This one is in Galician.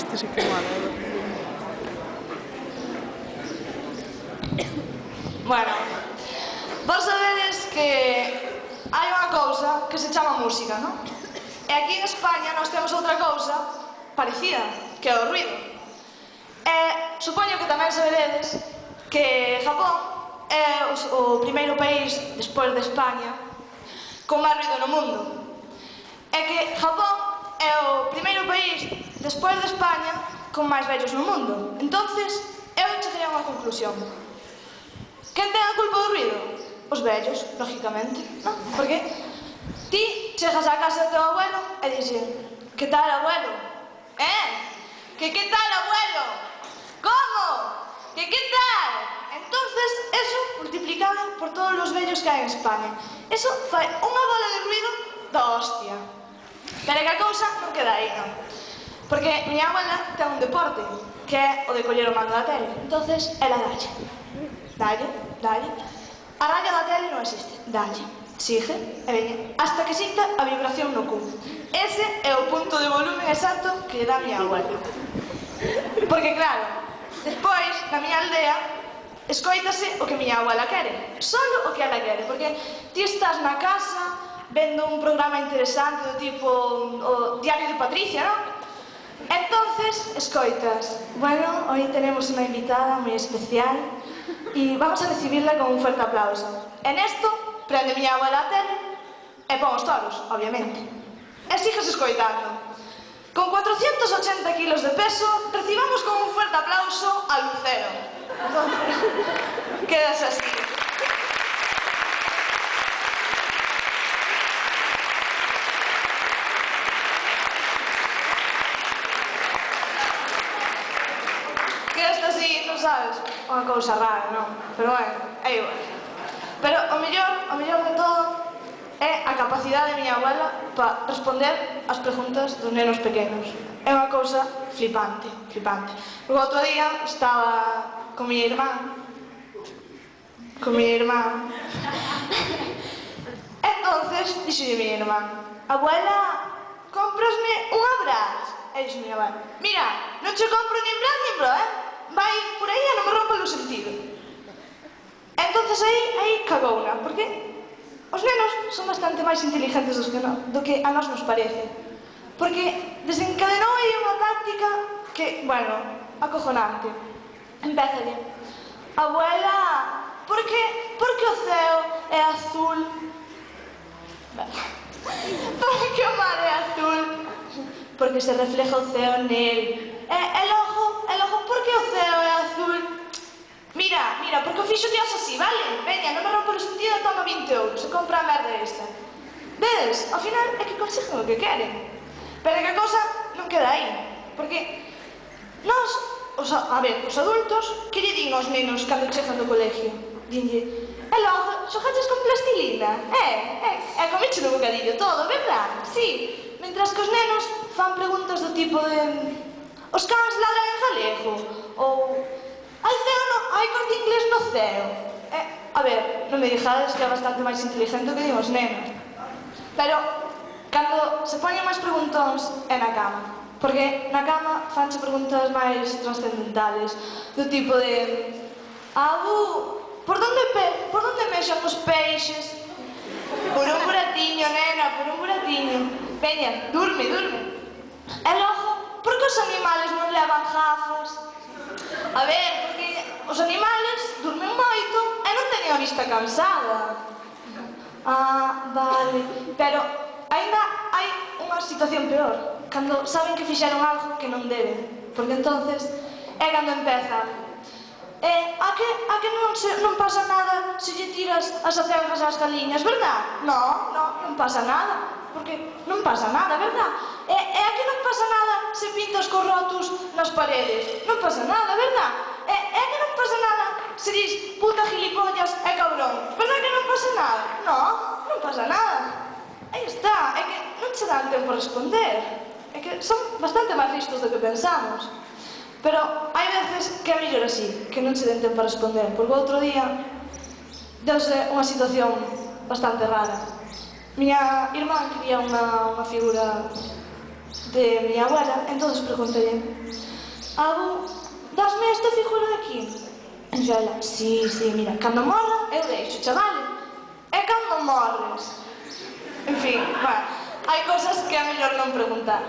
Este sí que mola. Bueno, vos sabedes que hai unha cousa que se chama música, non? E aquí en España nós temos outra cousa parecida, que é o ruido. E supoño que tamén sabedes que Japón é o primeiro país, despois de España, con máis ruido no mundo. E que Japón é o primeiro país, despois de España, con máis vellos no mundo. Entonces, eu cheguei a unha conclusión. Quen ten a culpa do ruido? Os vellos, lógicamente, non? Porque ti chegas á casa do teu abuelo e dixen: que tal, abuelo? Que tal, abuelo? Como? Que tal? Entonces, eso multiplicado por todos os vellos que hai en España. Eso fai unha bola de ruido da hostia. Pero que a cousa non queda aí, non? Porque miña abuela ten un deporte, que é o de coller o mando da tele. Entonces, ela dalle. A raya da tele non existe. Dalle, sigue, e veña, hasta que sinta a vibración no cu. Ese é o punto de volumen exacto que lle dá a miña abuela. Porque claro, despois, na miña aldea, escoítase o que miña abuela quere. Solo o que ela quere. Porque ti estás na casa vendo un programa interesante do tipo o Diario de Patricia, non? Entonces, escoitas: bueno, hoy tenemos una invitada muy especial y vamos a recibirla con un fuerte aplauso. En esto, prende miña abuela a tele e pon os toros, obviamente. E sigues escoitando: con 480 kilos de peso, recibamos con un fuerte aplauso a Lucero. Entonces, quedas así. Quedas así, non sabes? Unha cousa rara, non? Pero bueno, é igual. Pero o mellor de todo é a capacidade de miña abuela para responder as preguntas dos nenos pequenos. É unha cousa flipante. Porque outro día estaba con miña irmán. Entonces, dixolle miña irmán: abuela, cómprasme un abrazo? E dixo miña abuela: mira, non che compro nin bra nin bro, vai por aí e non me rompa o sentido. Entonces aí cagouna, porque os nenos son bastante máis inteligentes do que a nós nos parece. Porque desencadenou aí unha táctica que, bueno, acojonante. Empézalle: abuela, por que o ceo é azul? Por que o mar é azul? Porque se refleja o ceo nel. E logo, por que o ceo é azul? Mira, porque o fixo Dios así, vale? Veña, non me rompo o sentido, toma 20 euros, se compra a merda esta. Vedes? Ao final é que consiguen o que queren. Pero que a cosa non queda aí. Porque nós, os adultos, que lle din aos nenos cando chegan do colegio? Dinlle: e logo, xogaches con plastilina? Comeche no bocadillo todo, verdad? Sí. Mentras que os nenos fan preguntas do tipo de: os cans ladran en galego? Ou: hai Corte Inglés no ceo? A ver, non me dixades que é bastante máis inteligente que din os nenos. Pero, cando se poñen máis preguntóns é na cama. Porque na cama fanche preguntas máis trascendentales, do tipo de: abu, por donde mexan os peixes? Por un buratiño, nena, por un buratiño. Veña, durme. E logo, por que os animales non levan gafas? A ver, porque os animales durmen moito e non teñen a vista cansada. Vale. Pero ainda hai unha situación peor, cando saben que fixeron algo que non deben. Porque entonces é cando empeza: a que non pasa nada se lle tiras as acelgas ás galiñas, verdad? Non pasa nada. Porque non pasa nada, verdad? E a que non pasa nada se pintas cos rótulos nas paredes? Non pasa nada, verdad? E a que non pasa nada se dis puta, gilipollas e cabrón? Verdad que non pasa nada? Non pasa nada. Aí está, é que non che dan tempo a responder. É que son bastante máis listos do que pensamos. Pero hai veces que é mellor así, que non che den tempo a responder. Porque outro día deuse unha situación bastante rara. Miña irmán quería unha figura de miña abuela, entonces preguntei: "Abu, dasme esta figura de aquí?" E ela: "Sí, mira, cando morra eu deixo, chavale, e cando morres?" En fin, hai cousas que é mellor non preguntar.